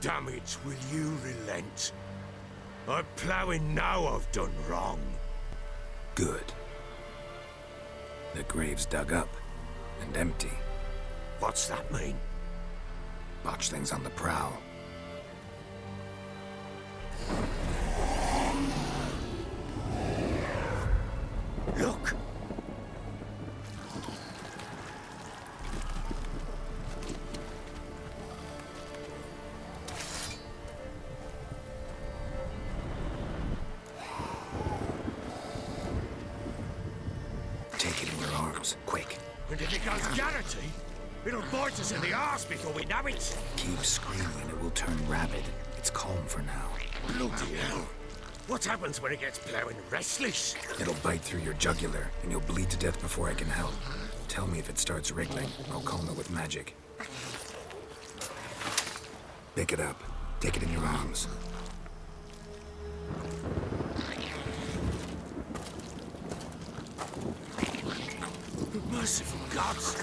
damage will you relent? I'm ploughing now I've done wrong. Good. The grave's dug up and empty. What's that mean? Botchling's on the prowl. Look! Take it in your arms, quick. And if it goes Garrity, it'll bite us in the arse before we know it. Keep screaming and it will turn rabid. It's calm for now. Bloody hell. What happens when it gets ploughing restless? It'll bite through your jugular and you'll bleed to death before I can help. Tell me if it starts wriggling. I'll calm it with magic. Pick it up. Take it in your arms. Merciful gods!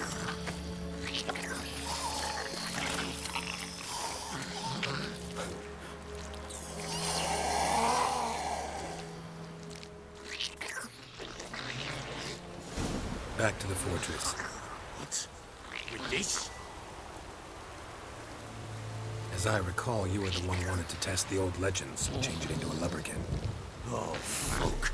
Back to the fortress. What? With this? As I recall, you were the one who wanted to test the old legends, change it into a lubberkin. Oh, fuck.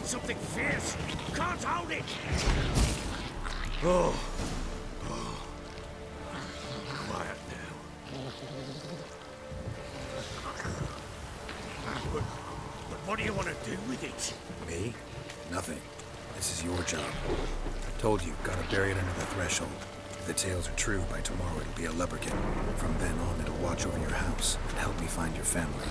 Something fierce. Can't hold it. Oh. Quiet now. But what do you want to do with it? Me? Nothing. This is your job. Told you, gotta bury it under the threshold. If the tales are true, by tomorrow it'll be a lubberkin. From then on, it'll watch over your house and help me find your family.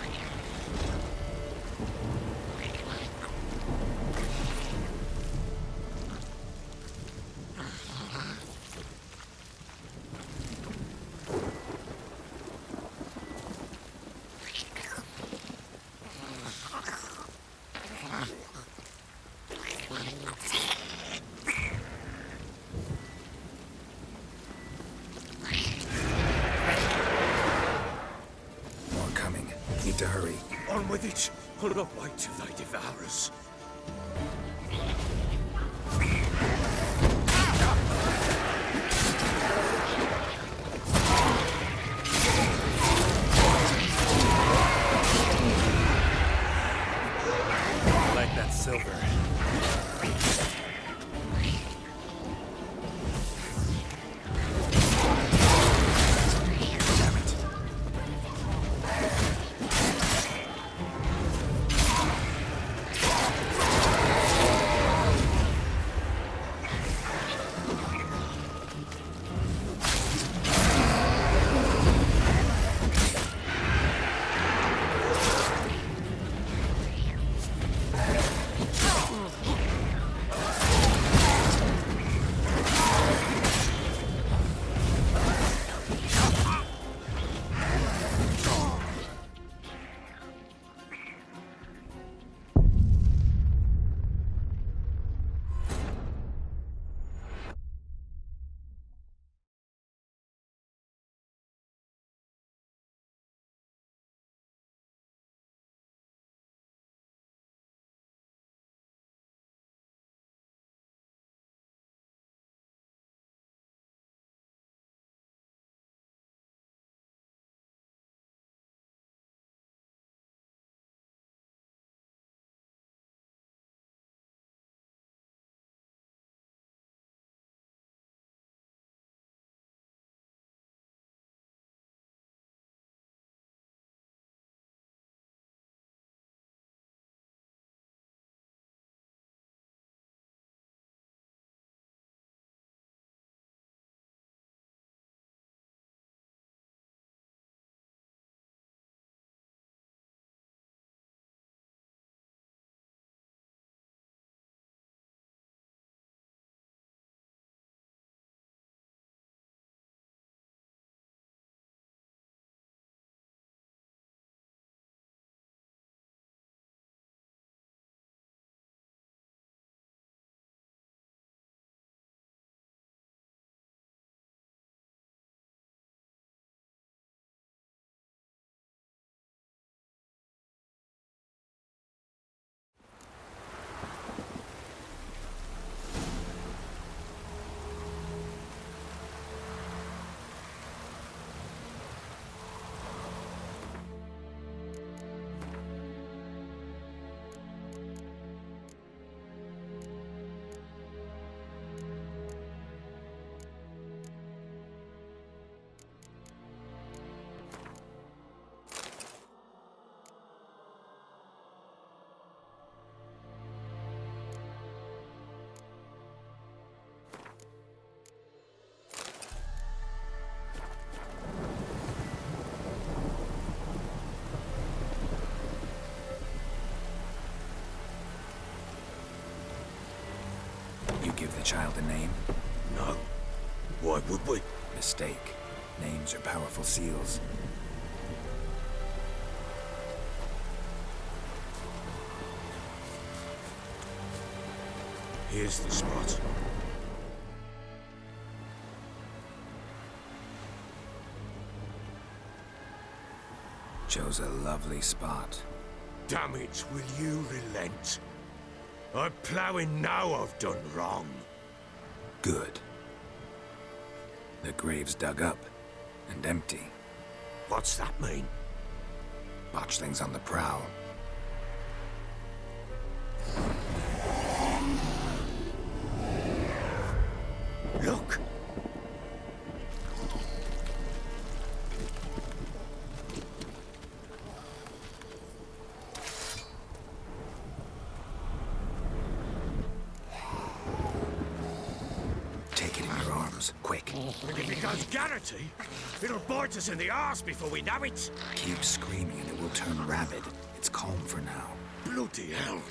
Need to hurry. On with it. I'll not wait till they devour us. Like that silver. the child a name? No. Why would we? Mistake. Names are powerful seals. Here's the spot. Chose a lovely spot. Damn it, will you relent? I'm ploughing now I've done wrong. Good. The grave's dug up and empty. What's that mean? Botchling's on the prowl. Look! Take it in your arms, quick. If it goes Garrity, it'll bite us in the arse before we know it. Keep screaming and it will turn rabid. It's calm for now. Bloody hell.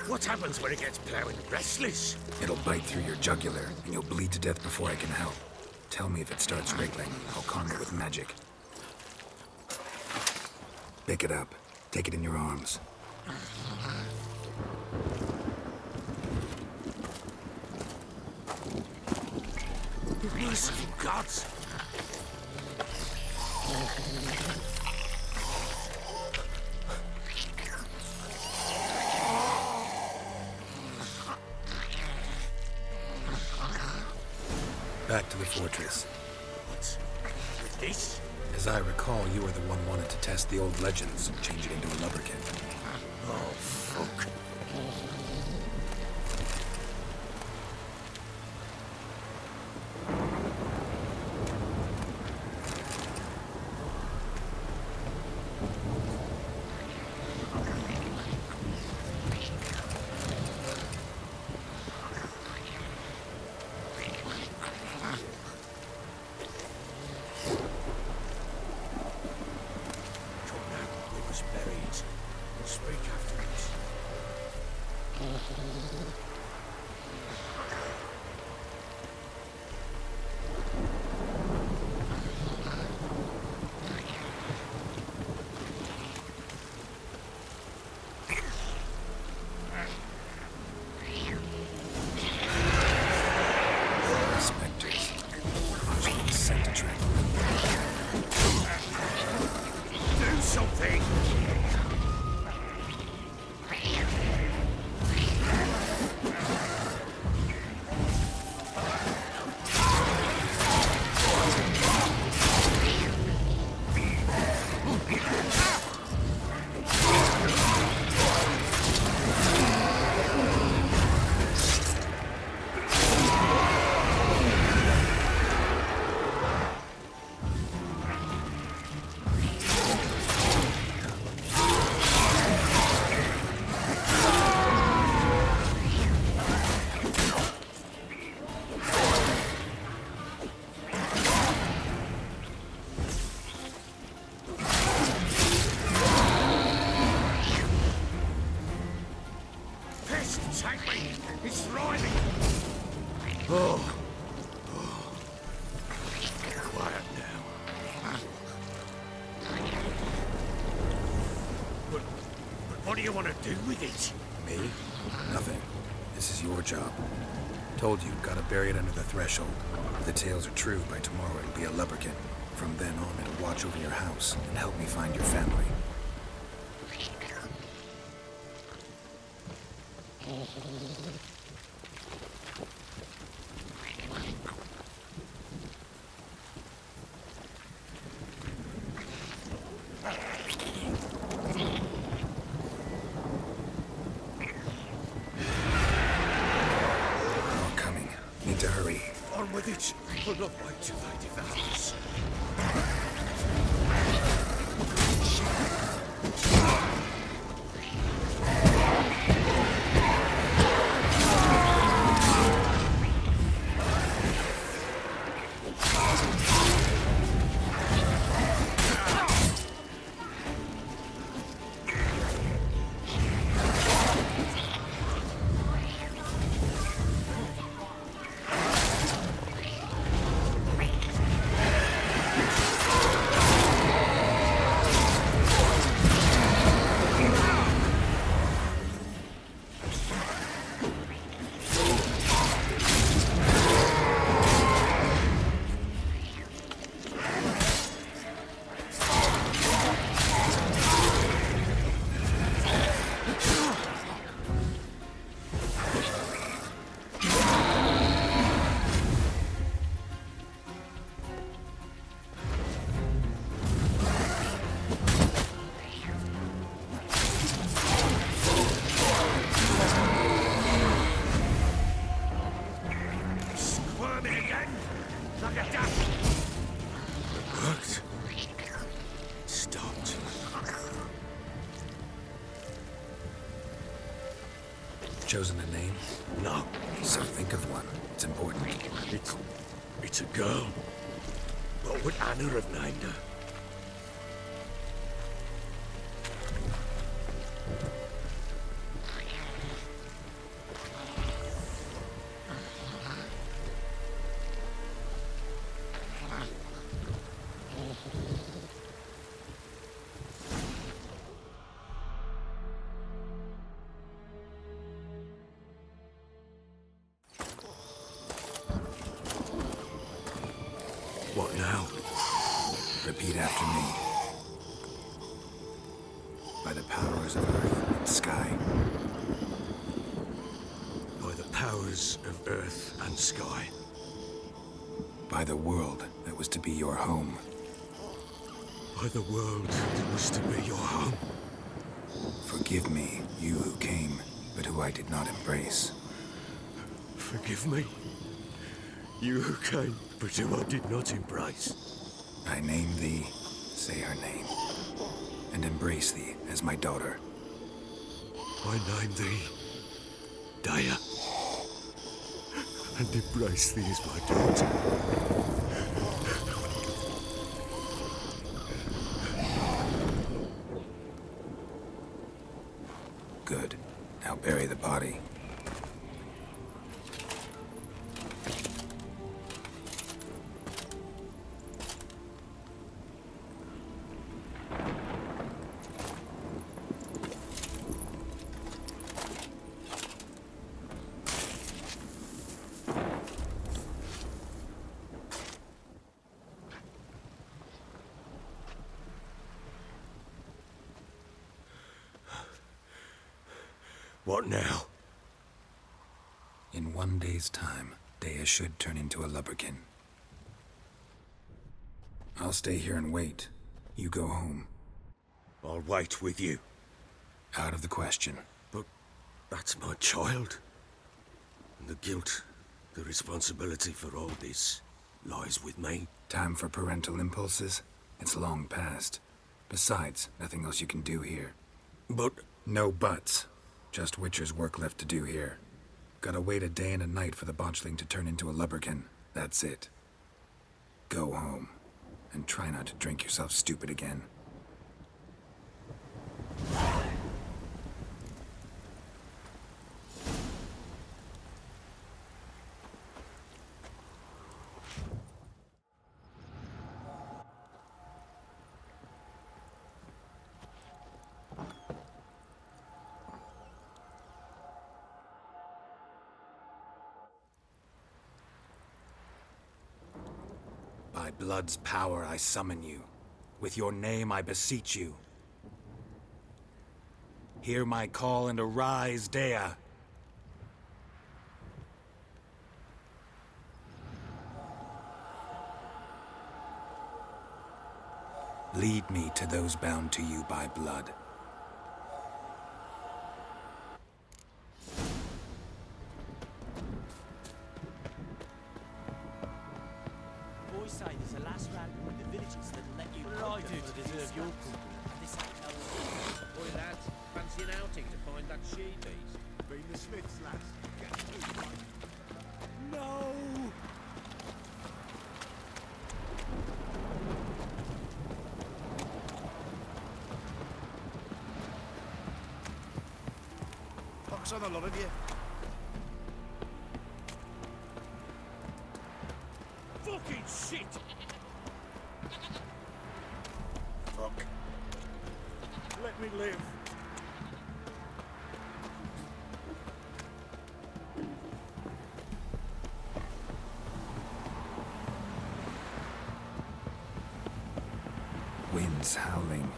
What happens when it gets ploughing restless? It'll bite through your jugular, and you'll bleed to death before I can help. Tell me if it starts wriggling. I'll calm it with magic. Pick it up. Take it in your arms. Merciful gods! Back to the fortress. What's with this? As I recall, you were the one wanted to test the old legends, change it into a lubberkin. Oh, fuck. Speak afterwards. Spectres. Scent to track. Do something! Take me! It's thriving! Oh. Quiet now. But what do you want to do with it? Me? Nothing. This is your job. Told you, gotta bury it under the threshold. If the tales are true, by tomorrow it'll be a lubberkin. From then on, it'll watch over your house and help me find your family. More coming. Need to hurry. On with it! We'll not wait too late if that happens. chosen a name? No, So think of one. It's important. it's a girl. What would Anna have named her? What now? Repeat after me. By the powers of earth and sky. By the powers of earth and sky. By the world that was to be your home. By the world that was to be your home. Forgive me, you who came, but who I did not embrace. Forgive me. You who came, but who I did not embrace. I name thee, say her name, and embrace thee as my daughter. I name thee Daya, and embrace thee as my daughter. Good. Now bury the body. What now? In 1 day's time, Daya should turn into a lubberkin. I'll stay here and wait. You go home. I'll wait with you. Out of the question. But that's my child. And the guilt, the responsibility for all this lies with me. Time for parental impulses? It's long past. Besides, nothing else you can do here. But No buts. Just Witcher's work left to do here. Gotta wait a day and a night for the botchling to turn into a lubberkin. That's it. Go home. And try not to drink yourself stupid again. By blood's power I summon you. With your name I beseech you. Hear my call and arise, Daya. Lead me to those bound to you by blood. Boys say there's a last round in the villages that'll let you What did I do conquer to for deserve your company? This ain't no Oi lads, fancy an outing to find that she-beast? Been the Smiths, lads. Get through, mate. No! Pox on a lot of you. fucking shit! Fuck. Let me live. Winds howling.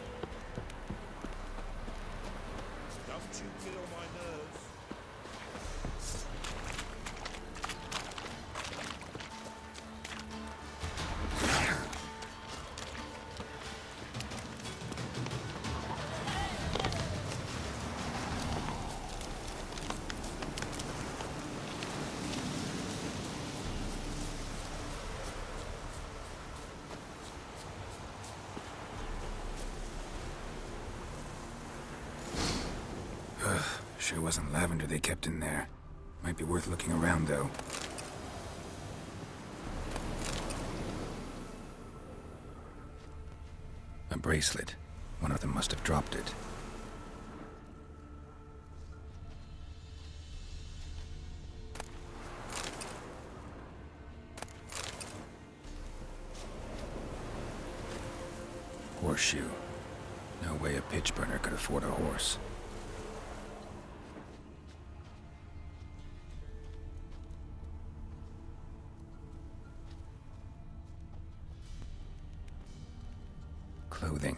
Don't you get on my nerves. Sure wasn't lavender they kept in there. Might be worth looking around, though. A bracelet. One of them must have dropped it. Horseshoe. No way a pitch burner could afford a horse. Clothing.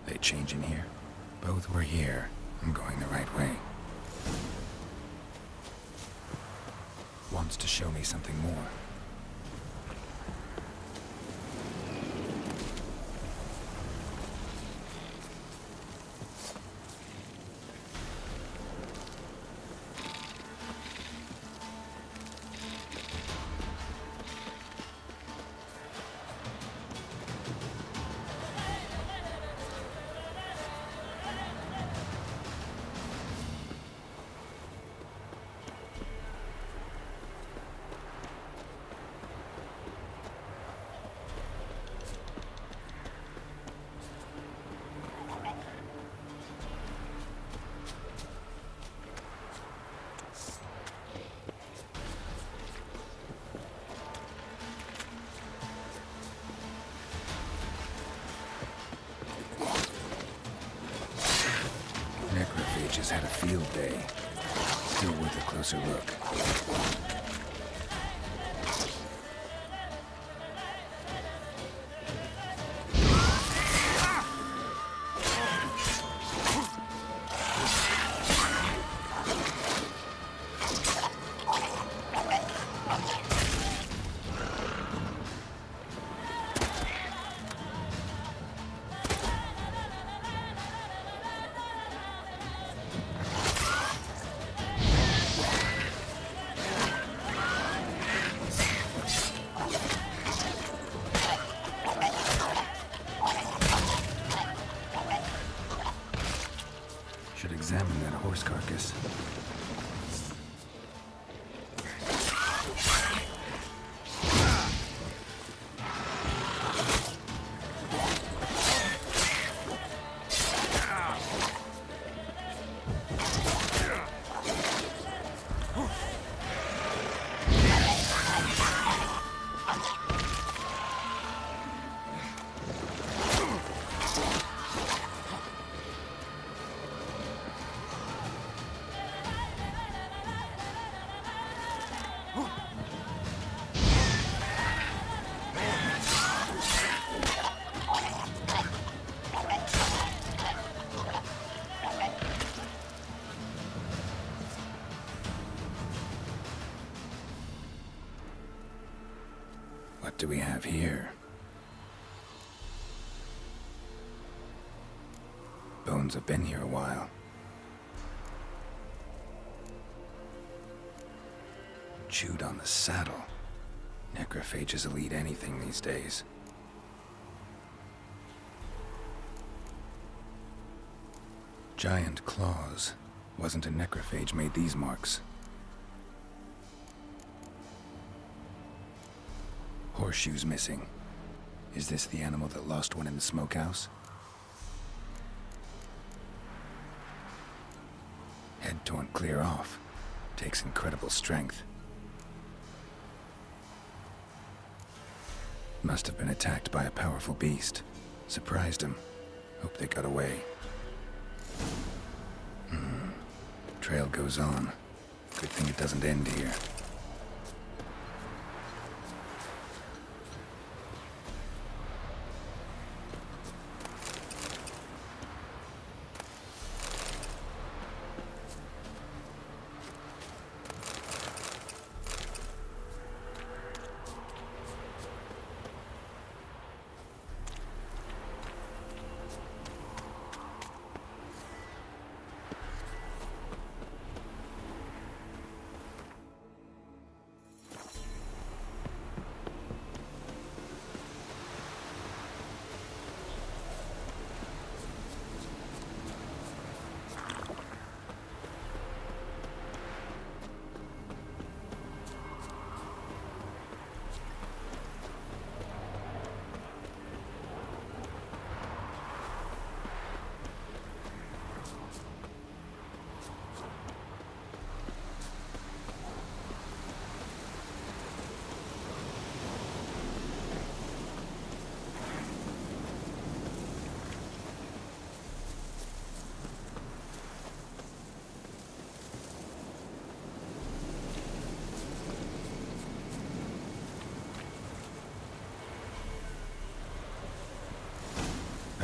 They change in here? Both were here. I'm going the right way. Wants to show me something more. Necrophages had a field day. Still worth a closer look. Should examine that horse carcass. What do we have here? Bones have been here a while. Chewed on the saddle. Necrophages will eat anything these days. Giant claws. Wasn't a necrophage made these marks. Horseshoes missing. Is this the animal that lost one in the smokehouse? Head torn clear off. Takes incredible strength. Must have been attacked by a powerful beast. Surprised him. Hope they got away. Trail goes on. Good thing it doesn't end here.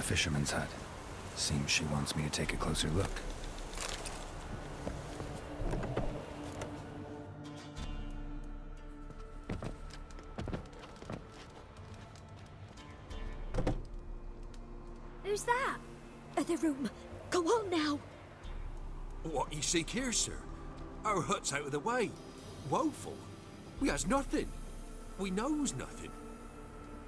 A fisherman's hut. Seems she wants me to take a closer look. Who's that? The room. Go on now. What you seek here, sir? Our hut's out of the way. Woeful. We has nothing. We knows nothing.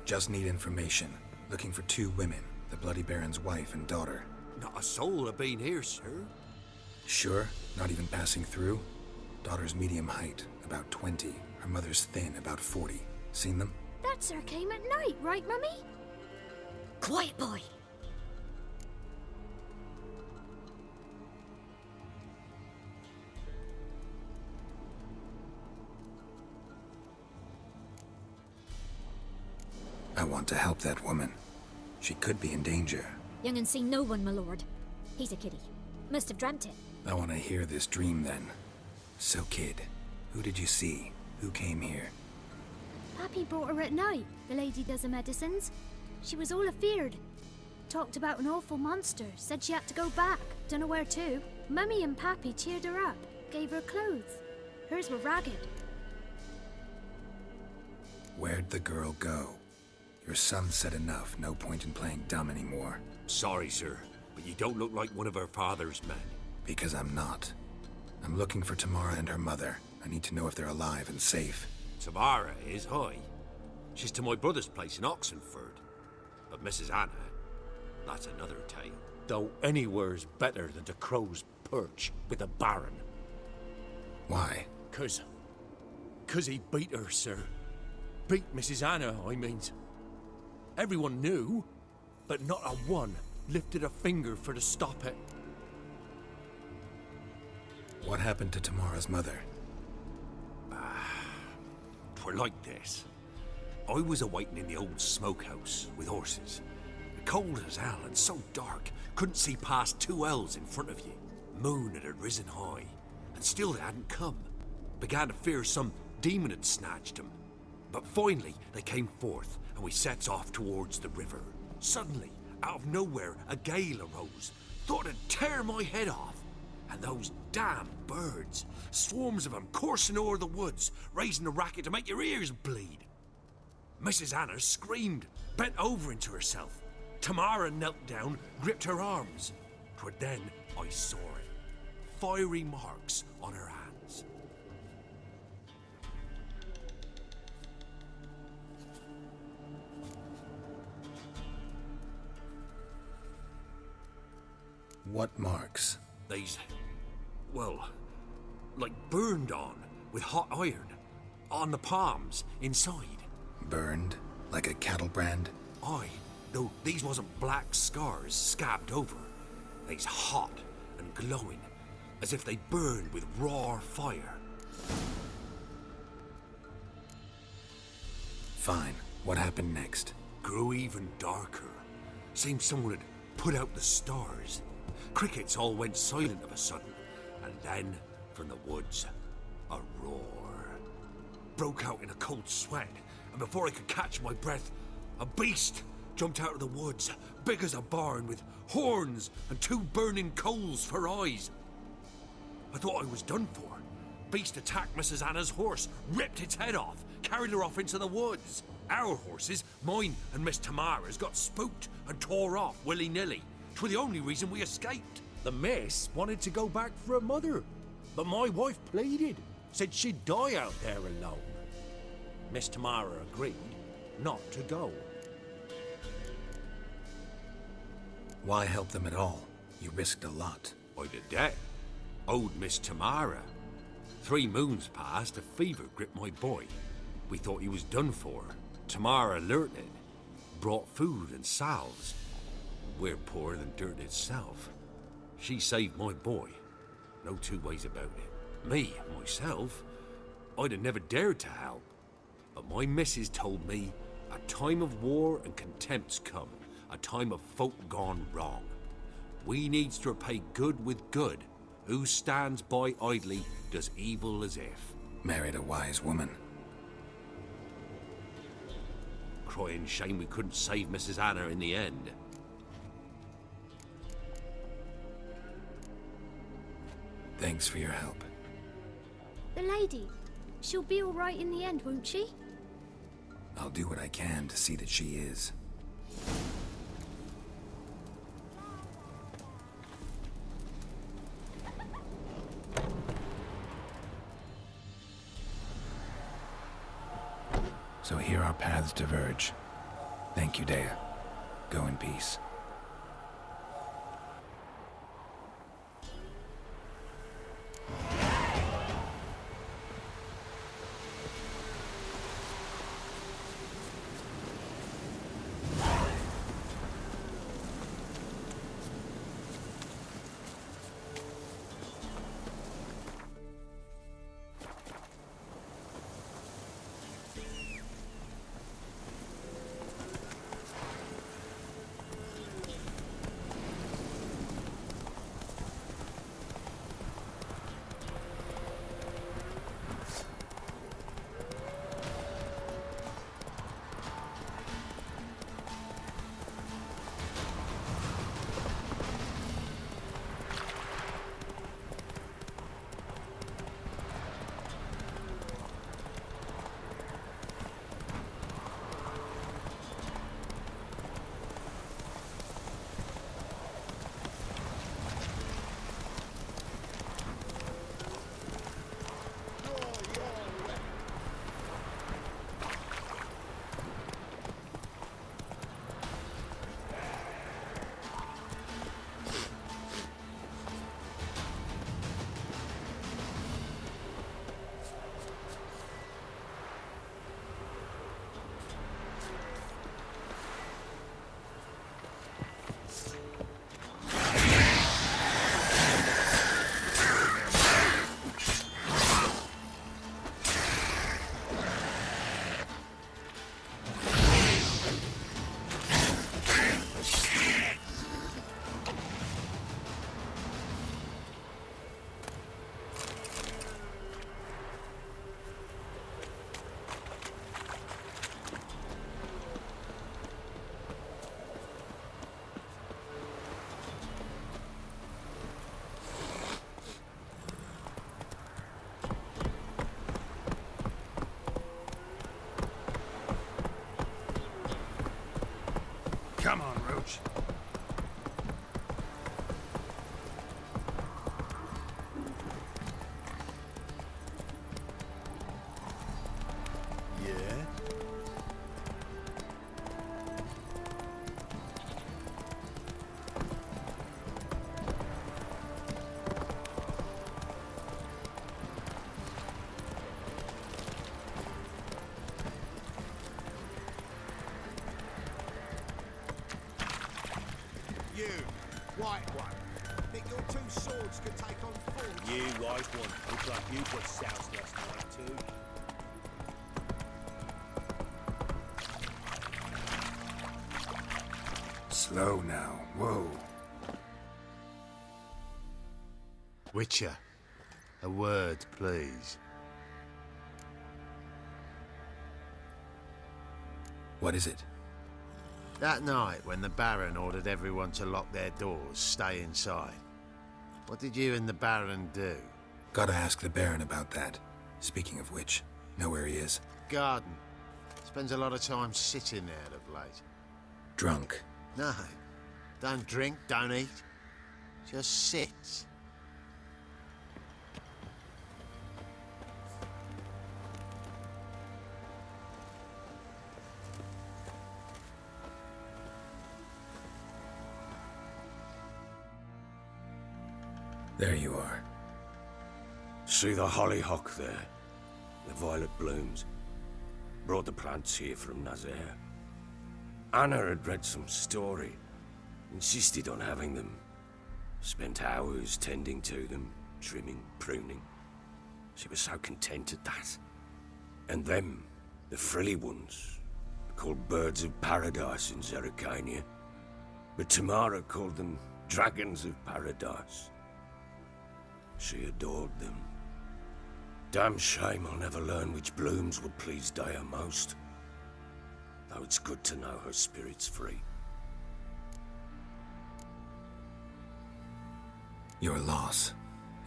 Just need information. Looking for 2 women. The Bloody Baron's wife and daughter. Not a soul have been here, sir. Sure? Not even passing through? Daughter's medium height, about 20. Her mother's thin, about 40. Seen them? That sir came at night, right, Mummy? Quiet, boy. I want to help that woman. She could be in danger. Young and seen no one, my lord. He's a kiddie. Must have dreamt it. I want to hear this dream then. So, kid, who did you see? Who came here? Pappy brought her at night, the lady does the medicines. She was all afeared. Talked about an awful monster, said she had to go back, dunno where to. Mummy and Pappy cheered her up, gave her clothes. Hers were ragged. Where'd the girl go? Your son said enough, no point in playing dumb anymore. Sorry, sir, but you don't look like one of our father's men. Because I'm not. I'm looking for Tamara and her mother. I need to know if they're alive and safe. Tamara is, aye. She's to my brother's place in Oxenford. But Mrs. Anna, that's another tale. Though anywhere's better than the Crow's Perch with the Baron. Why? 'Cause he beat her, sir. Beat Mrs. Anna, I means. Everyone knew, but not a one lifted a finger for to stop it. What happened to Tamara's mother? 'Twere like this. I was awaiting in the old smokehouse with horses. Cold as hell and so dark, couldn't see past 2 ells in front of you. Moon had risen high, and still they hadn't come. Began to fear some demon had snatched them. But finally they came forth, and we sets off towards the river. Suddenly, out of nowhere, a gale arose. Thought it'd tear my head off. And those damn birds, swarms of them coursing o'er the woods, raising a racket to make your ears bleed. Mrs. Anna screamed, bent over into herself. Tamara knelt down, gripped her arms. 'Twere then I saw it. Fiery marks on her hands. What marks? These, well, like burned on with hot iron. On the palms, inside. Burned? Like a cattle brand? Aye, though these wasn't black scars scabbed over. They's hot and glowing, as if they burned with raw fire. Fine. What happened next? Grew even darker. Seemed someone had put out the stars. Crickets all went silent of a sudden, and then, from the woods, a roar. Broke out in a cold sweat, and before I could catch my breath, a beast jumped out of the woods, big as a barn, with horns and 2 burning coals for eyes. I thought I was done for. Beast attacked Mrs. Anna's horse, ripped its head off, carried her off into the woods. Our horses, mine and Miss Tamara's, got spooked and tore off willy-nilly. 'Twere the only reason we escaped. The miss wanted to go back for her mother, but my wife pleaded, said she'd die out there alone. Miss Tamara agreed not to go. Why help them at all? You risked a lot. I'd a debt. Owed Miss Tamara. 3 moons passed, a fever gripped my boy. We thought he was done for. Tamara learnt it. Brought food and salves. We're poorer than dirt itself. She saved my boy. No 2 ways about it. Me, myself, I'd have never dared to help. But my missus told me a time of war and contempt's come. A time of folk gone wrong. We needs to repay good with good. Who stands by idly does evil as if. Married a wise woman. Crying shame we couldn't save Mrs. Anna in the end. Thanks for your help. The lady, she'll be all right in the end, won't she? I'll do what I can to see that she is. So here our paths diverge. Thank you, Dea. Go in peace. Come on, Roach. Yeah? You, white one. Think your two swords could take on four? You white one. Looks like you got soused last night too. Slow now. Whoa. Witcher, a word, please. What is it? That night when the Baron ordered everyone to lock their doors, stay inside. What did you and the Baron do? Gotta ask the Baron about that. Speaking of which, know where he is? Garden. Spends a lot of time sitting there of late. Drunk. No. Don't drink, don't eat. Just sits. There you are. See the hollyhock there? The violet blooms. Brought the plants here from Nazaire. Anna had read some story. Insisted on having them. Spent hours tending to them, trimming, pruning. She was so content at that. And them, the frilly ones, called birds of paradise in Zerrikania. But Tamara called them dragons of paradise. She adored them. Damn shame I'll never learn which blooms would please Dea most. Though it's good to know her spirit's free. Your loss.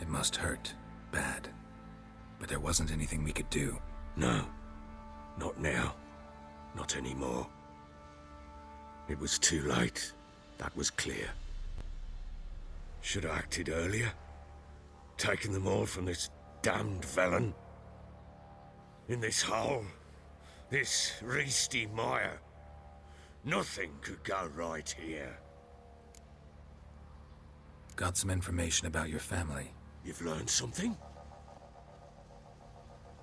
It must hurt. Bad. But there wasn't anything we could do. No. Not now. Not anymore. It was too late. That was clear. Should have acted earlier. Taken them all from this damned Velen. In this hole. This Reesty mire. Nothing could go right here. Got some information about your family. You've learned something?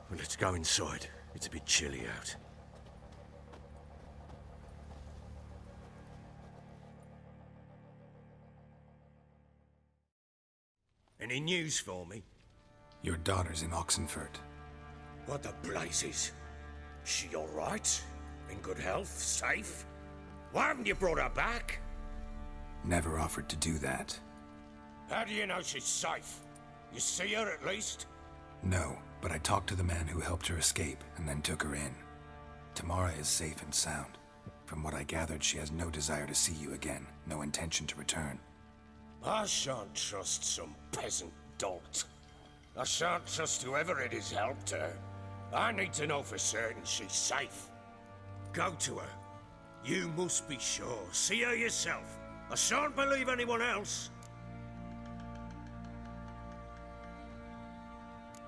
Well, let's go inside. It's a bit chilly out. Any news for me? Your daughter's in Oxenfurt. What the blazes? She all right? In good health? Safe? Why haven't you brought her back? Never offered to do that. How do you know she's safe? You see her at least? No, but I talked to the man who helped her escape and then took her in. Tamara is safe and sound. From what I gathered, she has no desire to see you again, no intention to return. I shan't trust some peasant dolt. I shan't trust whoever it is helped her. I need to know for certain she's safe. Go to her. You must be sure. See her yourself. I shan't believe anyone else.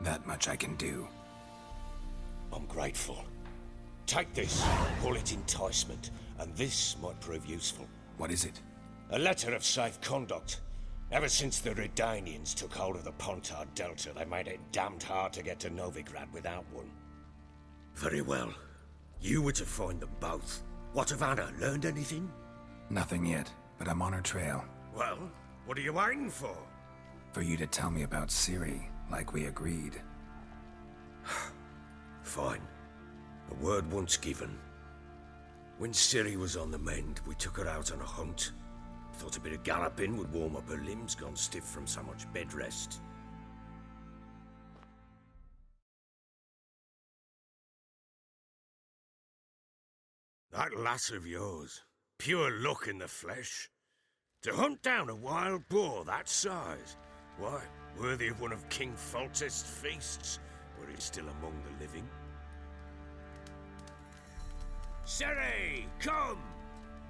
That much I can do. I'm grateful. Take this, call it enticement, and this might prove useful. What is it? A letter of safe conduct. Ever since the Redanians took hold of the Pontard Delta, they made it damned hard to get to Novigrad without one. Very well. You were to find them both. What of Anna? Learned anything? Nothing yet, but I'm on her trail. Well, what are you waiting for? For you to tell me about Ciri, like we agreed. Fine. A word once given. When Ciri was on the mend, we took her out on a hunt. Thought a bit of galloping would warm up her limbs gone stiff from so much bed rest. That lass of yours, pure luck in the flesh. To hunt down a wild boar that size, why, worthy of one of King Foltest's feasts, were he still among the living. Ciri, come!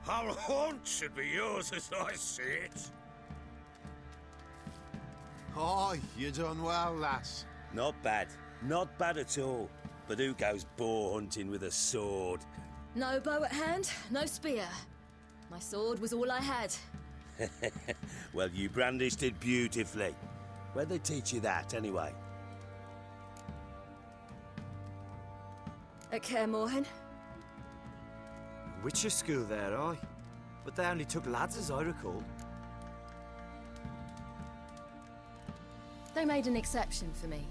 Our haunt should be yours as I see it. Oh, you done well, lass. Not bad. Not bad at all. But who goes boar hunting with a sword? No bow at hand, no spear. My sword was all I had. Well, you brandished it beautifully. Where'd they teach you that, anyway? At Kaer Morhen. Witcher school there, aye. But they only took lads, as I recall. They made an exception for me.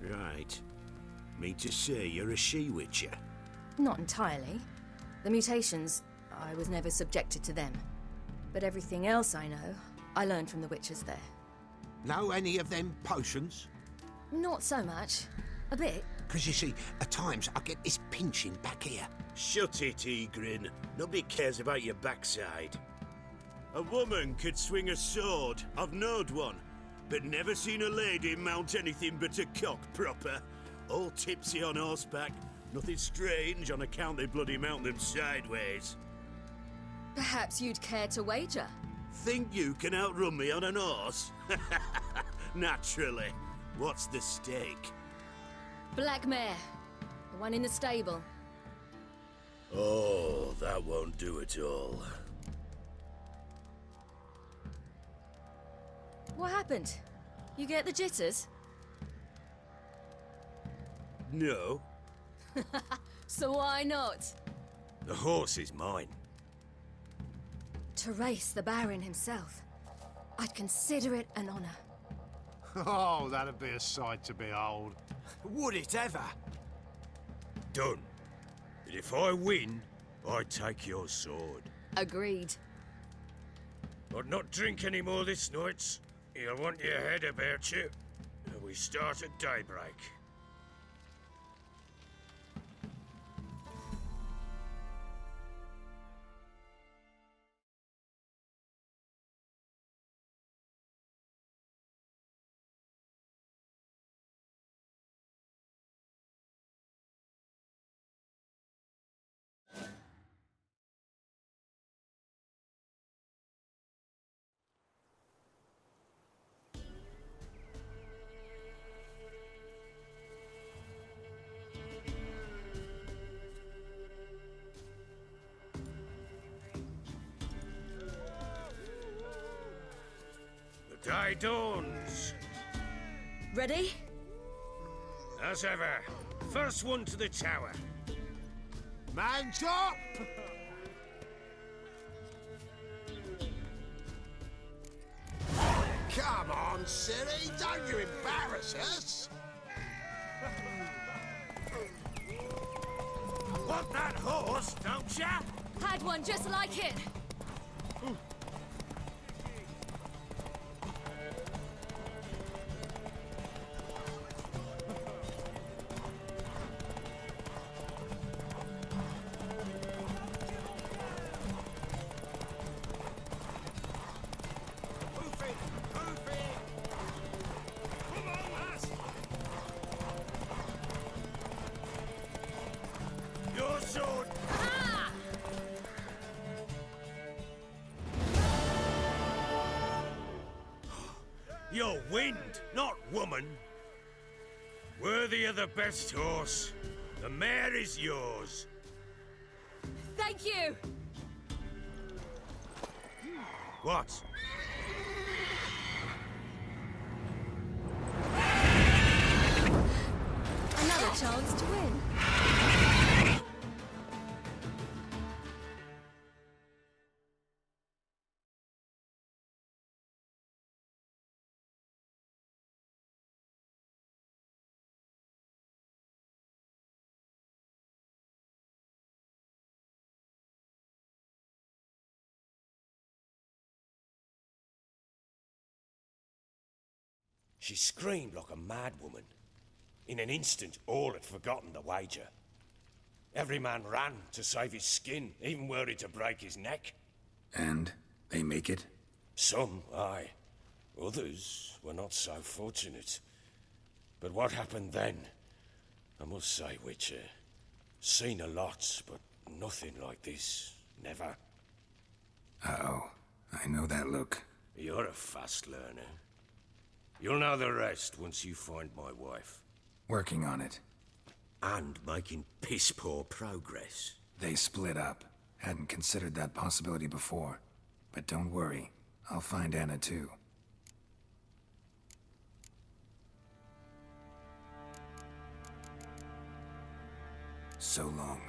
Right. Mean to say you're a she-witcher? Not entirely. The mutations, I was never subjected to them. But everything else I know, I learned from the witches there. Know any of them potions? Not so much. A bit. Because you see, at times I get this pinching back here. Shut it, Egrin. Nobody cares about your backside. A woman could swing a sword. I've knowed one. But never seen a lady mount anything but a cock proper. All tipsy on horseback. Nothing strange on account they bloody mount them sideways. Perhaps you'd care to wager? Think you can outrun me on an horse? Naturally. What's the stake? Black mare. The one in the stable. Oh, that won't do at all. What happened? You get the jitters? No. So why not? The horse is mine. To race the Baron himself. I'd consider it an honor. Oh, that'd be a sight to behold. Would it ever? Done. But if I win, I take your sword. Agreed. I'd not drink any more this night. You'll want your head about you. We start at daybreak. Day dawns. Ready? As ever. First one to the tower. Man's up! Come on, silly, don't you embarrass us! Want that horse, don't ya? Had one just like it. Your sword. You're wind, not woman. Worthy of the best horse. The mare is yours. Thank you. What? Another chance to win. She screamed like a mad woman. In an instant, all had forgotten the wager. Every man ran to save his skin, even worried to break his neck. And they make it? Some, aye. Others were not so fortunate. But what happened then? I must say, Witcher, seen a lot, but nothing like this. Never. Uh-oh. I know that look. You're a fast learner. You'll know the rest once you find my wife. Working on it. And making piss-poor progress. They split up. Hadn't considered that possibility before. But don't worry. I'll find Anna too. So long.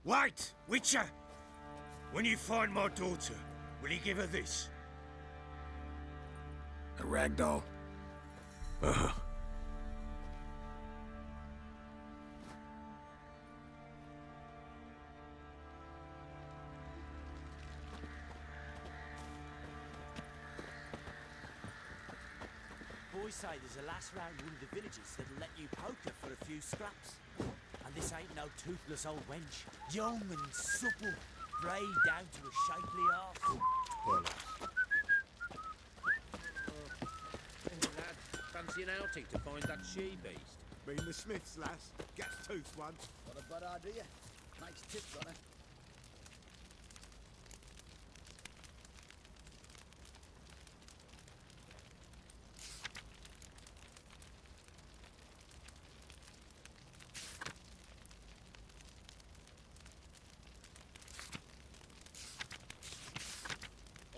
Wait, Witcher! When you find my daughter, will you give her this? A ragdoll? Boys say there's a lass round one of the villages that'll let you poker for a few scraps. And this ain't no toothless old wench. Young and supple, grey down to a shapely arse. Lad, fancy an outing to find that she-beast? Mean the Smiths, lass. Gets toothed once. Not a bad idea. Makes tips on her.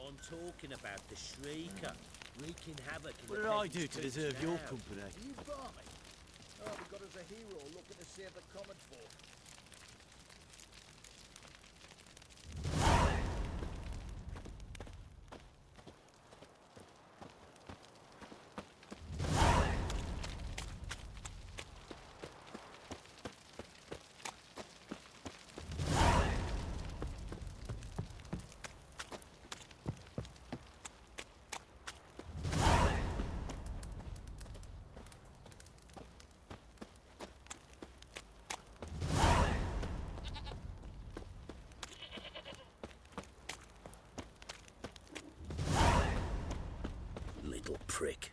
I'm talking about the Shrieker, wreaking havoc in What the did I peasants' do to streets deserve your now. company? You barmy. Oh, we got us a hero looking to save the common folk. prick.